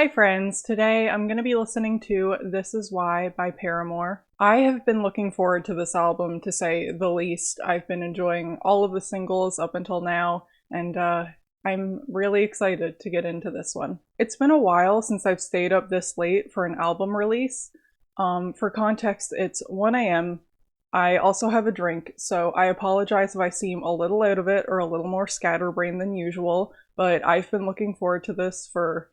Hi friends, today I'm going to be listening to This Is Why by Paramore. I have been looking forward to this album, to say the least. I've been enjoying all of the singles up until now, and I'm really excited to get into this one. It's been a while since I've stayed up this late for an album release. For context, it's 1 a.m. I also have a drink, so I apologize if I seem a little out of it or a little more scatterbrained than usual, but I've been looking forward to this for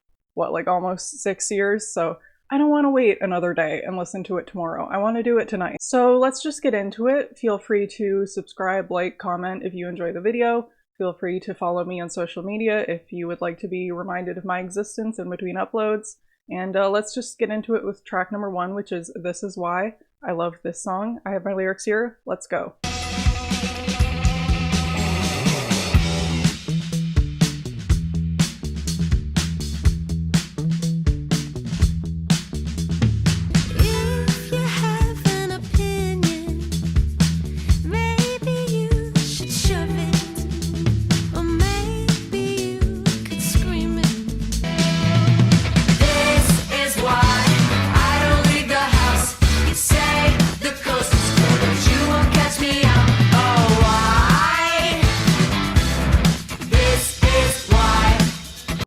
almost 6 years, so I don't want to wait another day and listen to it tomorrow. I want to do it tonight. So let's just get into it. Feel free to subscribe, like, comment if you enjoy the video. Feel free to follow me on social media if you would like to be reminded of my existence in between uploads. And let's just get into it with track number 1, which is This Is Why. I love this song. I have my lyrics here. Let's go.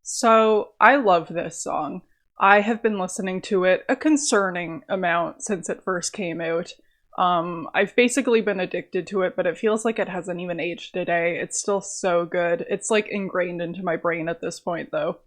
So, I love this song. I have been listening to it a concerning amount since it first came out. I've basically been addicted to it, but it feels like it hasn't even aged a day. It's still so good. It's like ingrained into my brain at this point, though.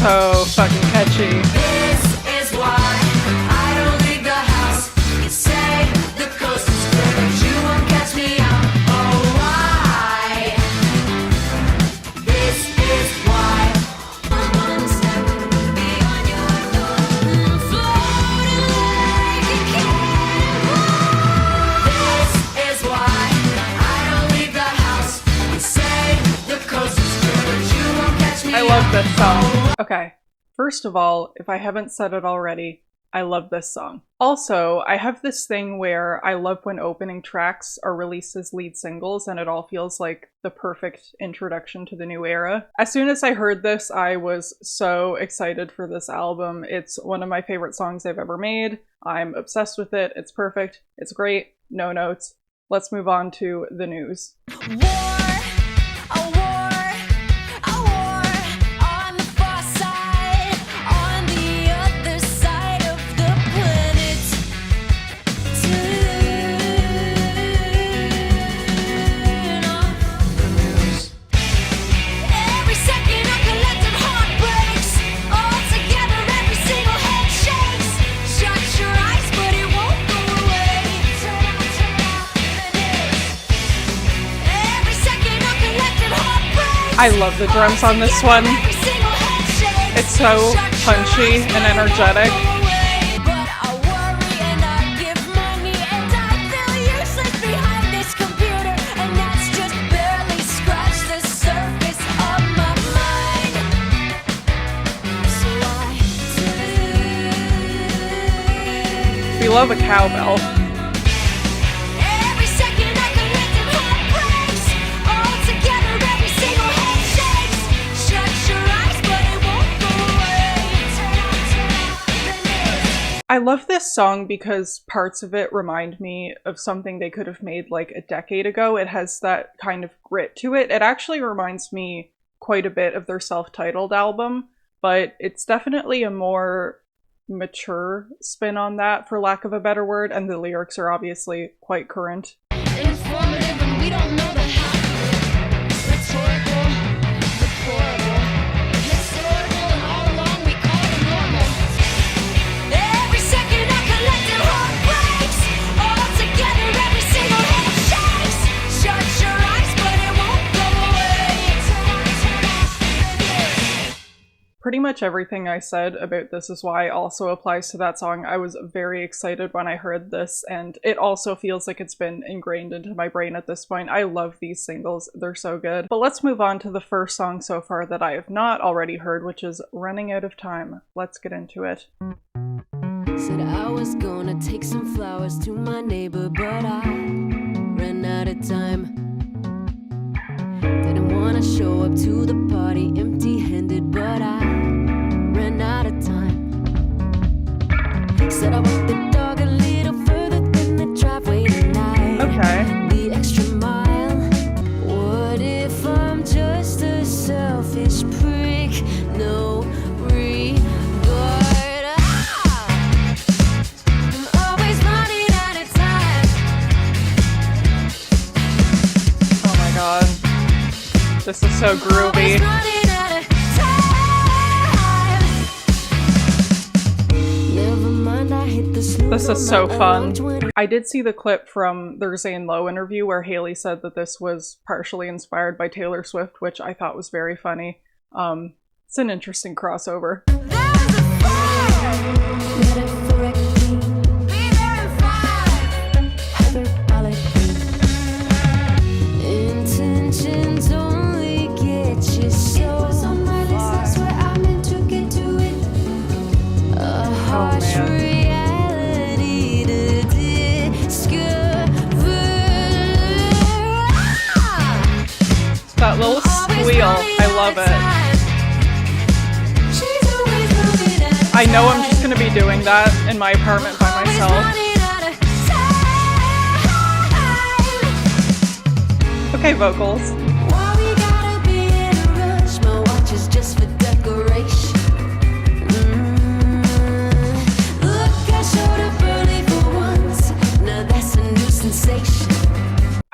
So fucking catchy. This is why I don't leave the house. You say the coast is clear, but you won't catch me out. Oh, why? This is why. One step beyond your door, floating like a candle. This is why I don't leave the house. You say the coast is clear, but you won't catch me out. I love this song. Okay, first of all, if I haven't said it already, I love this song. Also, I have this thing where I love when opening tracks are released as lead singles and it all feels like the perfect introduction to the new era. As soon as I heard this, I was so excited for this album. It's one of my favorite songs I've ever made. I'm obsessed with it. It's perfect. It's great. No notes. Let's move on to the news. I love the drums on this one. It's so punchy and energetic. We love a cowbell. I love this song because parts of it remind me of something they could have made like a decade ago. It has that kind of grit to it. It actually reminds me quite a bit of their self-titled album, but it's definitely a more mature spin on that, for lack of a better word, and the lyrics are obviously quite current. Informative and we don't know the how. Rhetorical, deplorable, historical, and all along we call it normal. Every second I collected heartbreaks, all together every single head shakes. Shut your eyes, but it won't go away. pretty much everything I said about This Is Why also applies to that song. I was very excited when I heard this, and it also feels like it's been ingrained into my brain at this point. I love these singles, they're so good. But let's move on to the first song so far that I have not already heard, which is Running Out of Time. Let's get into it. Said I was gonna take some flowers to my neighbor, but I ran out of time. Didn't wanna show up to the party empty-handed, but I ran out of time. Said I walked the dog a little further than the driveway tonight. Okay. The extra mile. What if I'm just a selfish prick? No regard. I'm always running out of time. Oh my god. This is so groovy. This is so fun. I did see the clip from the Zane Lowe interview where Haley said that this was partially inspired by Taylor Swift, which I thought was very funny. It's an interesting crossover. That little squeal, I love it. I know I'm just gonna be doing that in my apartment by myself. Okay, vocals.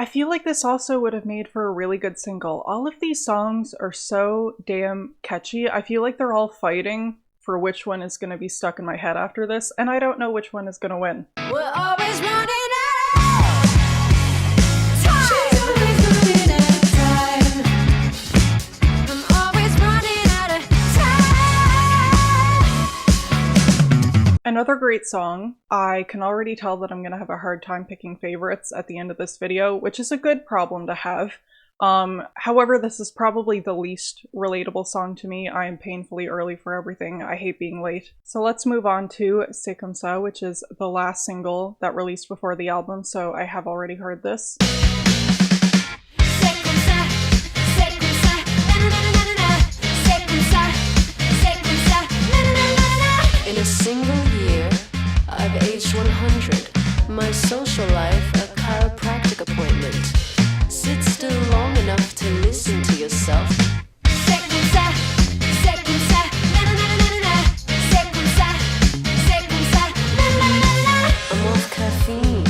I feel like this also would have made for a really good single. All of these songs are so damn catchy. I feel like they're all fighting for which one is going to be stuck in my head after this, and I don't know which one is going to win. We're always running out. Another great song. I can already tell that I'm going to have a hard time picking favorites at the end of this video, which is a good problem to have. However, this is probably the least relatable song to me. I am painfully early for everything. I hate being late. So let's move on to C'est Comme Ça, which is the last single that released before the album, so I have already heard this. In a single year, I've aged 100. My social life, a chiropractic appointment. Sit still long enough to listen to yourself. I'm off caffeine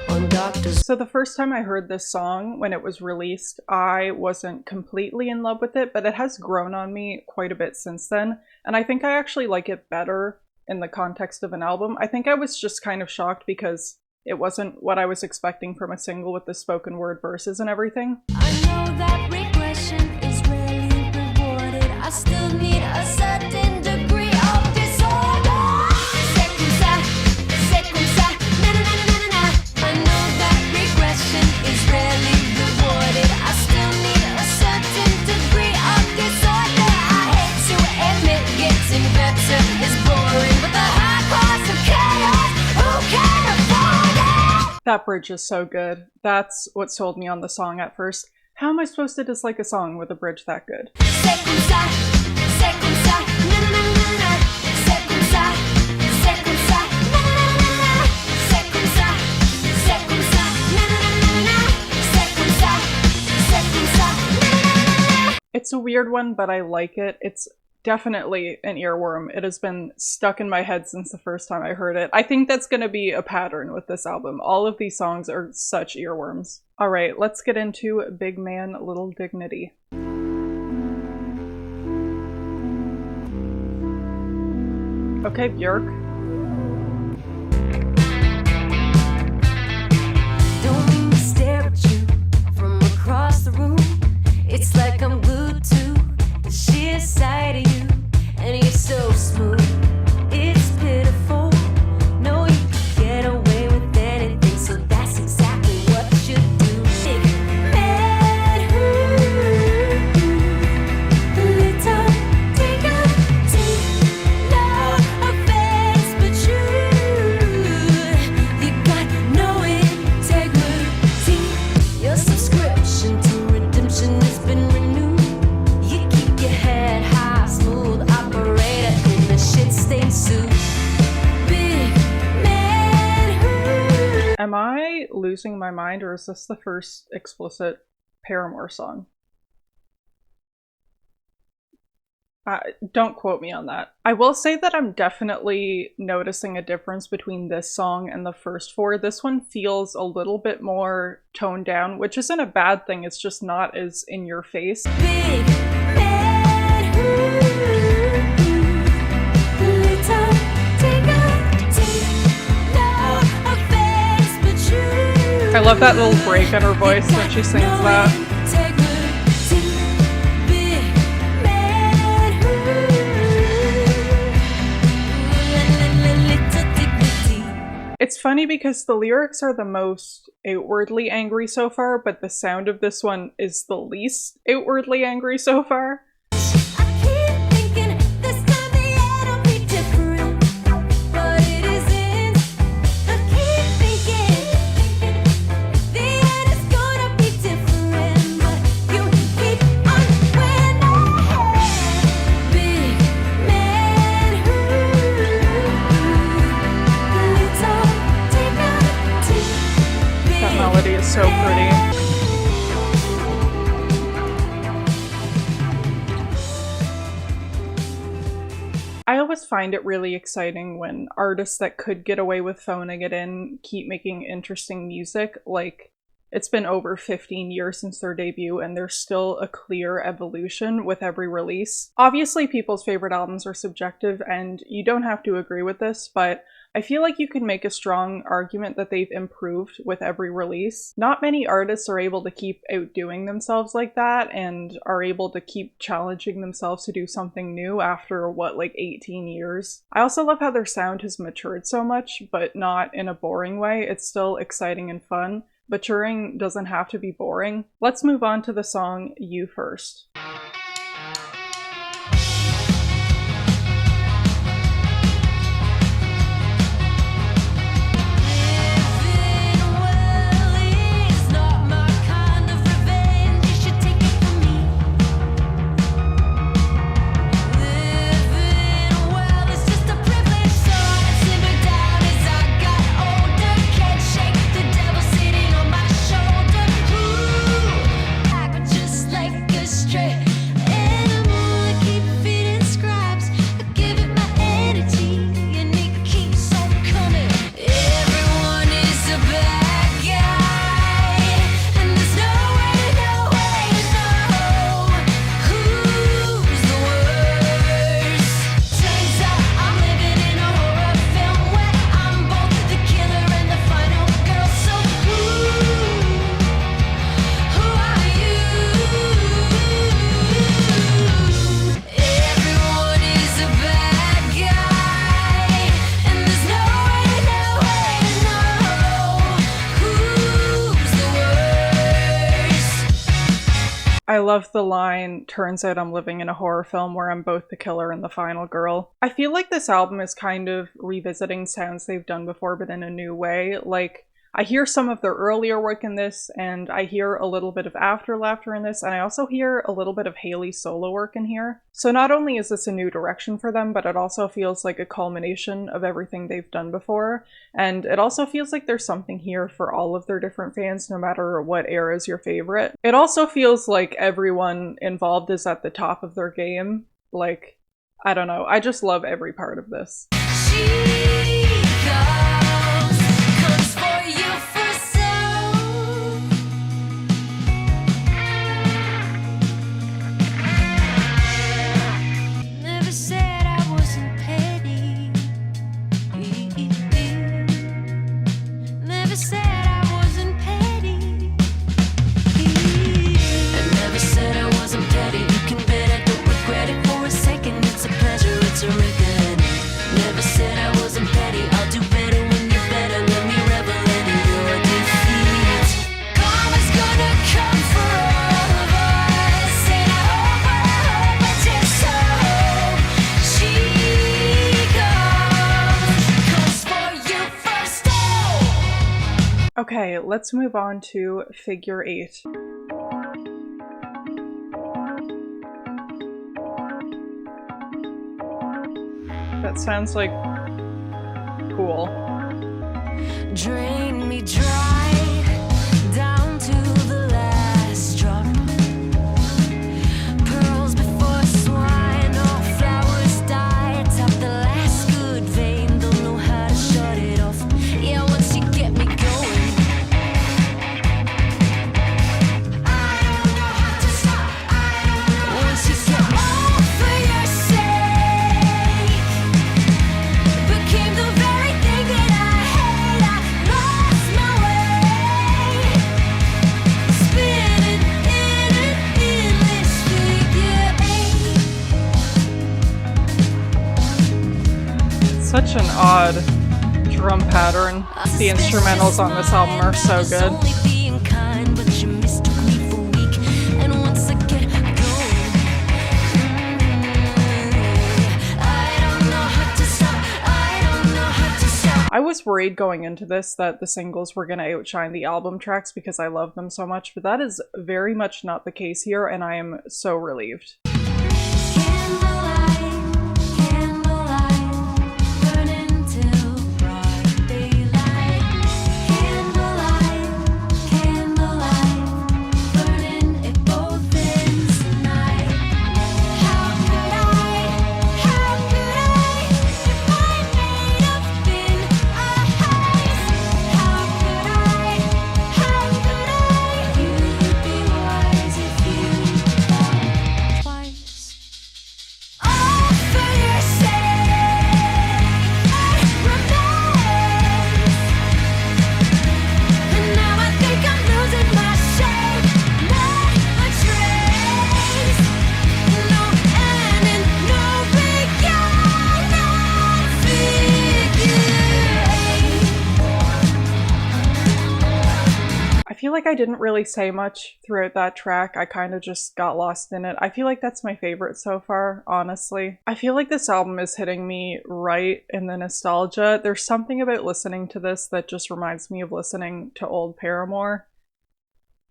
on doctor's. So the first time I heard this song, when it was released, I wasn't completely in love with it, but it has grown on me quite a bit since then. And I think I actually like it better in the context of an album. I think I was just kind of shocked because it wasn't what I was expecting from a single with the spoken word verses and everything. I know that regression is rarely rewarded. I still need a certain degree of disorder. C'est comme ça, c'est comme ça, na na na na na na. I know that regression is rarely rewarded. I still need a certain degree of disorder. I hate to admit getting better is boring, but the high cost of chaos, who can afford it? That bridge is so good. That's what sold me on the song at first. How am I supposed to dislike a song with a bridge that good? C'est comme ça, c'est comme ça, na na na na na. C'est comme ça, c'est comme ça, na na na na na. C'est comme ça, c'est comme ça, na na na na na. C'est comme ça, c'est comme ça, na na na na na. It's a weird one, but I like it. It's definitely an earworm. It has been stuck in my head since the first time I heard it. I think that's going to be a pattern with this album. All of these songs are such earworms. All right, let's get into Big Man, Little Dignity. Okay, Björk. Don't mean to stare at you from across the room. It's like I'm glued to the sheer sight of you. And so smooth. It's pitiful. No, you can get away with anything, so that's exactly what you do. Big man who little digger deep, no offense, but you got no integrity. Your subscription to redemption has been renewed. You keep your head high, smooth operator in a shit-stained suit. Big man who Am I losing my mind, or is this the first explicit Paramore song? Don't quote me on that. I will say that I'm definitely noticing a difference between this song and the first four. This one feels a little bit more toned down, which isn't a bad thing, it's just not as in your face. Big man who little digger deep, no offense, but you I love that little break in her voice when she sings that. It's funny because the lyrics are the most outwardly angry so far, but the sound of this one is the least outwardly angry so far. That melody is so pretty. I always find it really exciting when artists that could get away with phoning it in keep making interesting music. Like, it's been over 15 years since their debut, and there's still a clear evolution with every release. Obviously, people's favorite albums are subjective, and you don't have to agree with this, but I feel like you can make a strong argument that they've improved with every release. Not many artists are able to keep outdoing themselves like that and are able to keep challenging themselves to do something new after, like 18 years. I also love how their sound has matured so much, but not in a boring way. It's still exciting and fun. Maturing doesn't have to be boring. Let's move on to the song You First. I love the line, "Turns out I'm living in a horror film where I'm both the killer and the final girl." I feel like this album is kind of revisiting sounds they've done before, but in a new way. Like, I hear some of their earlier work in this, and I hear a little bit of After Laughter in this, and I also hear a little bit of Haley's solo work in here. So not only is this a new direction for them, but it also feels like a culmination of everything they've done before. And it also feels like there's something here for all of their different fans, no matter what era is your favorite. It also feels like everyone involved is at the top of their game. Like, I don't know, I just love every part of this. It's a Okay, let's move on to Figure 8. That sounds like cool. Drain me dry down to the last drop. Pearls before swine, all flowers die. Tap the last good vein, don't know how to shut it off. Yeah, once you get me going, I don't know how to stop. I don't know. Once you get me all for your sake, became the very thing that I hate. I lost my way, spinning in an endless figure eight. Such an odd drum pattern. The instrumentals on this album are so good. Only being kind, but you mistook me for weak. And once I get going, I don't know how to stop. I don't know how to stop. I was worried going into this that the singles were gonna outshine the album tracks because I love them so much, but that is very much not the case here, and I am so relieved. Candlelight, burning till bright daylight. Candlelight, burning at both ends tonight. How could I, if I made up in eyes? How could I, you'd be wise if you thought twice. All for your sake, remains. And now I think I'm losing my shape. Not a trace, no end and no beginning. Figure eight. I feel like I didn't really say much throughout that track. I kind of just got lost in it. I feel like that's my favorite so far, honestly. I feel like this album is hitting me right in the nostalgia. There's something about listening to this that just reminds me of listening to old Paramore.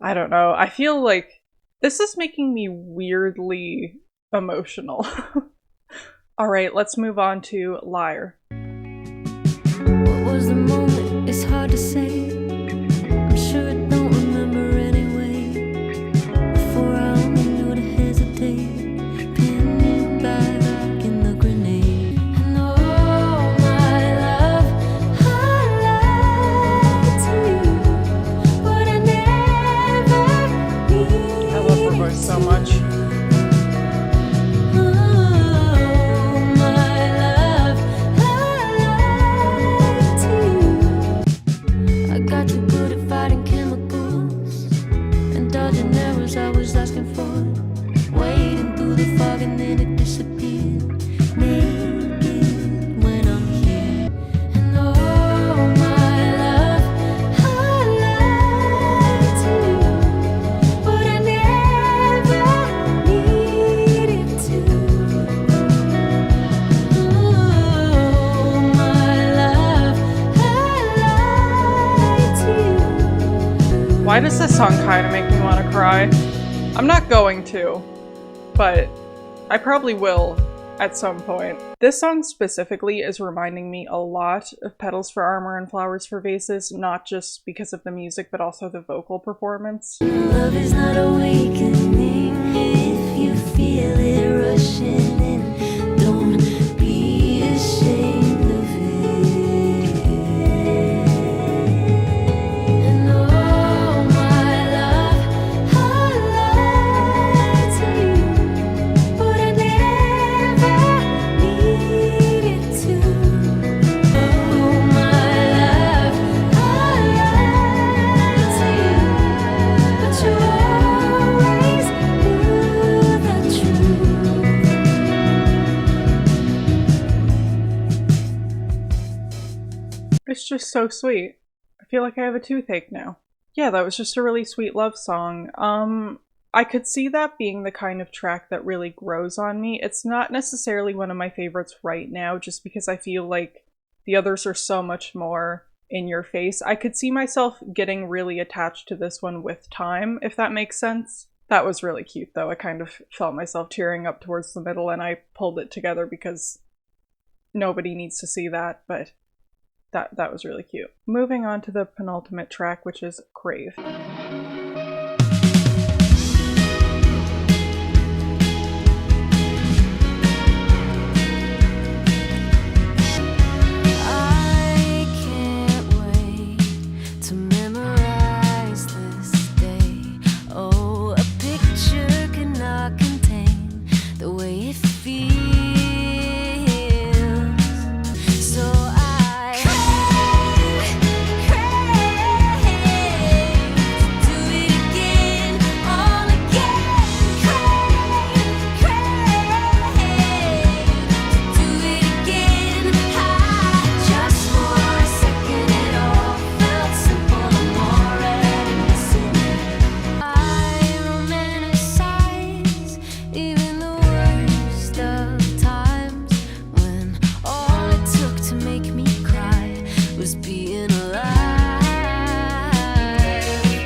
I don't know. I feel like this is making me weirdly emotional. Alright, let's move on to Liar. What was the moment? It's hard to say. I'm sure I don't remember anyway. Before I only knew to hesitate. Pin back in the grenade. And oh my love, I lied to you, but I never needed. I love her voice so much. Oh my love, I lied to you. I got too good at fighting chemicals and dodging arrows I was asking for. Wading through the fog and then it disappeared. Naked when I'm here. And oh my love, I lied to you, but I never needed to. Oh my love, I lied to you. Why does this song kind of make me want to cry? I'm not going to, but I probably will at some point. This song specifically is reminding me a lot of Petals for Armor and Flowers for Vases, not just because of the music, but also the vocal performance. Love is not awakening if you feel it rushing in. Don't be ashamed of it. And oh my love, I lied to you, but I never needed to. Oh my love, I lied to you, but you always knew the truth. It's just so sweet. I feel like I have a toothache now. Yeah, that was just a really sweet love song. I could see that being the kind of track that really grows on me. It's not necessarily one of my favorites right now, just because I feel like the others are so much more in your face. I could see myself getting really attached to this one with time, if that makes sense. That was really cute though. I kind of felt myself tearing up towards the middle and I pulled it together because nobody needs to see that, but that was really cute. Moving on to the penultimate track, which is Crave.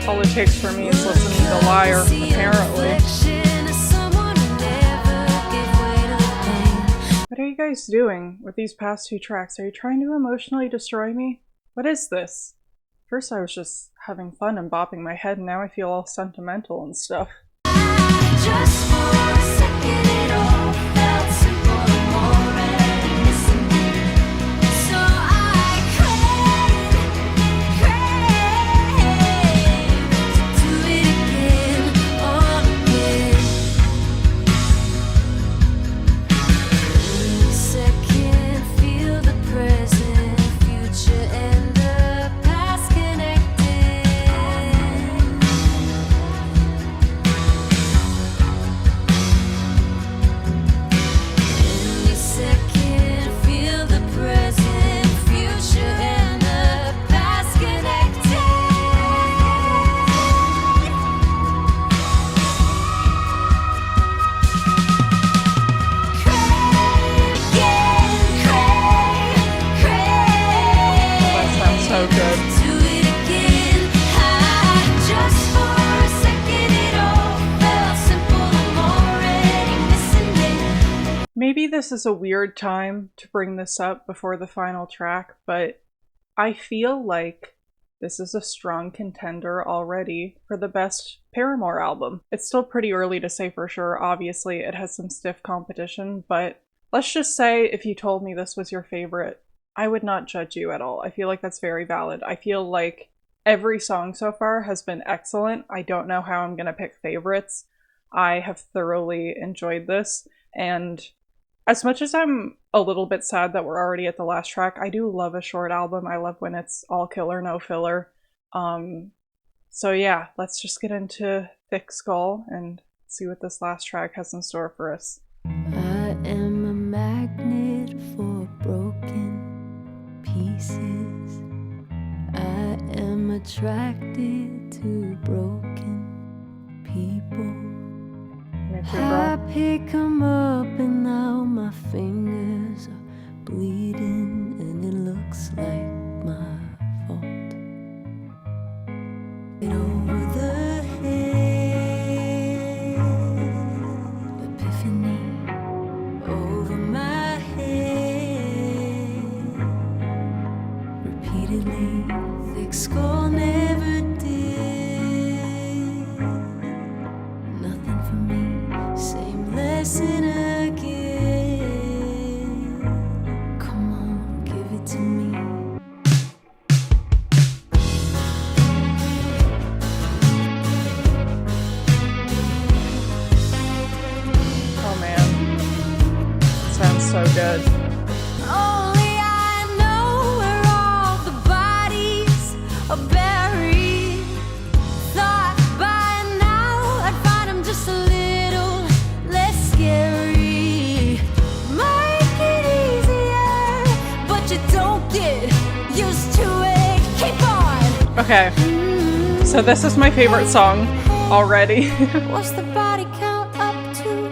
All it takes for me is listening to Liar, apparently. What are you guys doing with these past two tracks? Are you trying to emotionally destroy me? What is this? First I was just having fun and bopping my head, and now I feel all sentimental and stuff. Just for a second it all felt simple and already missing me. So I crave to do it again, all again. Every second, feel the present, future and the past connected. Every second, feel the present, future and the past connected. Crave again, crave. That sounds so good. Do it again. Just for a second, it all felt simple. I'm already missing it. Maybe this is a weird time to bring this up before the final track, but I feel like this is a strong contender already for the best Paramore album. It's still pretty early to say for sure. Obviously, it has some stiff competition, but let's just say if you told me this was your favorite, I would not judge you at all. I feel like that's very valid. I feel like every song so far has been excellent. I don't know how I'm gonna pick favorites. I have thoroughly enjoyed this, and as much as I'm a little bit sad that we're already at the last track, I do love a short album. I love when it's all killer, no filler. So yeah, let's just get into Thick Skull and see what this last track has in store for us. I am a magnet for broken pieces. I am attracted to broken people. Make your I breath. pick 'em up and now my fingers are bleeding and it looks like my fault. Get over the head, epiphany over my head. Repeatedly, thick skull never did nothing for me. Same lesson again. Come on, give it to me. Oh man, sounds so good. Only I know where all the bodies are buried. Thought by now I'd find 'em just a little less scary. Make it easier, but you don't get used to it. Keep on. Okay, so this is my favorite song already. What's the body count up to?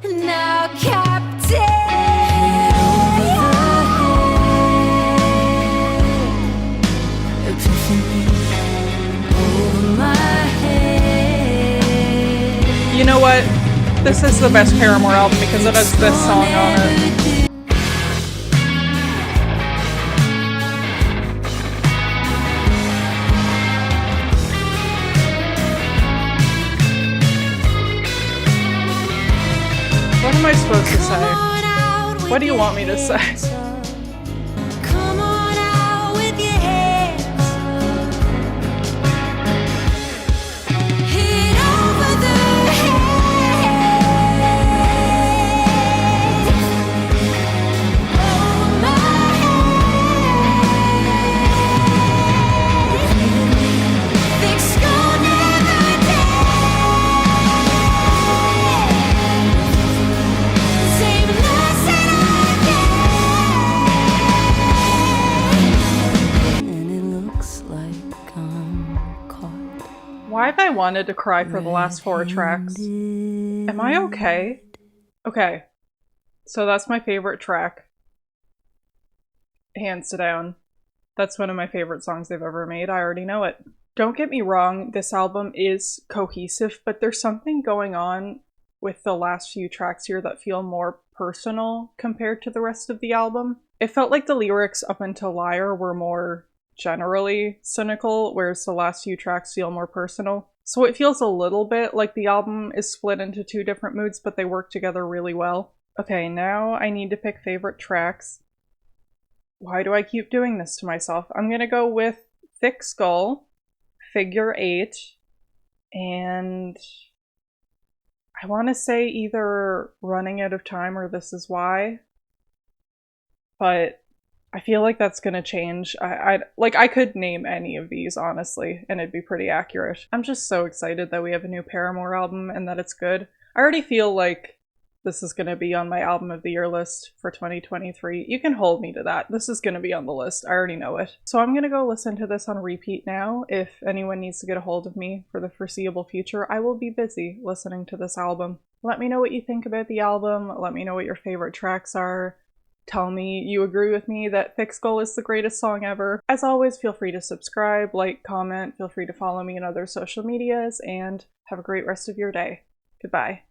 Now, Captain. this is the best Paramore album because it has this song on it. What am I supposed to say? What do you want me to say? Come on out with your hands. Hit over the head. Over my head. Thick skull never dead. Same lesson again. And it looks like I'm caught. Why have I wanted to cry for the last 4 tracks? Am I okay? Okay, so that's my favorite track. Hands down. That's one of my favorite songs they've ever made. I already know it. Don't get me wrong, this album is cohesive, but there's something going on with the last few tracks here that feel more personal compared to the rest of the album. It felt like the lyrics up until Liar were more generally cynical, whereas the last few tracks feel more personal. So it feels a little bit like the album is split into 2 different moods, but they work together really well. Okay, now I need to pick favorite tracks. Why do I keep doing this to myself? I'm gonna go with Thick Skull, Figure 8, and I want to say either Running Out of Time or This Is Why, but I feel like that's gonna change. I could name any of these, honestly, and it'd be pretty accurate. I'm just so excited that we have a new Paramore album and that it's good. I already feel like this is gonna be on my album of the year list for 2023. You can hold me to that. This is gonna be on the list. I already know it. So I'm gonna go listen to this on repeat now. If anyone needs to get a hold of me for the foreseeable future, I will be busy listening to this album. Let me know what you think about the album. Let me know what your favorite tracks are. Tell me you agree with me that Thick Skull is the greatest song ever. As always, feel free to subscribe, like, comment, feel free to follow me on other social medias, and have a great rest of your day. Goodbye.